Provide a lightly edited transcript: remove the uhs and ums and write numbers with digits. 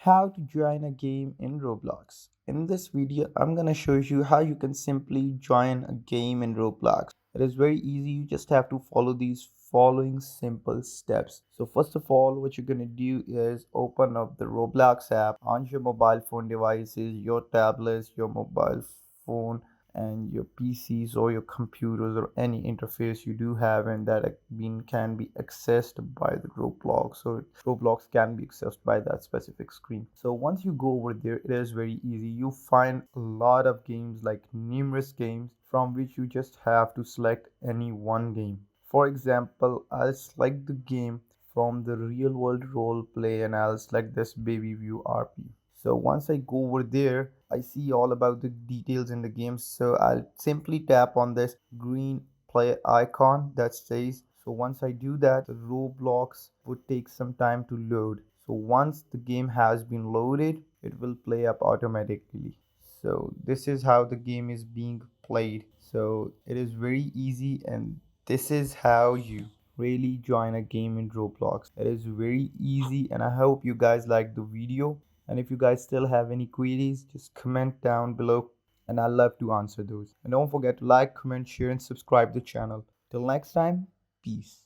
how to join a game in Roblox. In this video, I'm gonna show you how you can simply join a game in Roblox. It is very easy. You just have to follow these following simple steps. So first of all, what you're gonna do is open up the Roblox app on your mobile phone devices, your tablets, your mobile phone, and your PCs or your computers or any interface you do have, and that can be accessed by the Roblox, or Roblox can be accessed by that specific screen. So once you go over there, it is very easy. You find a lot of games, like numerous games, from which you just have to select any one game. For example, I'll select the game from the real world role play and I'll select this baby view RP. So once I go over there, I see all about the details in the game. So I'll simply tap on this green play icon that says. So once I do that, the Roblox would take some time to load. So once the game has been loaded, it will play up automatically. So this is how the game is being played. So it is very easy, and this is how you really join a game in Roblox. It is very easy, and I hope you guys like the video. And if you guys still have any queries, just comment down below and I'll love to answer those. And don't forget to like, comment, share, and subscribe the channel. Till next time, peace.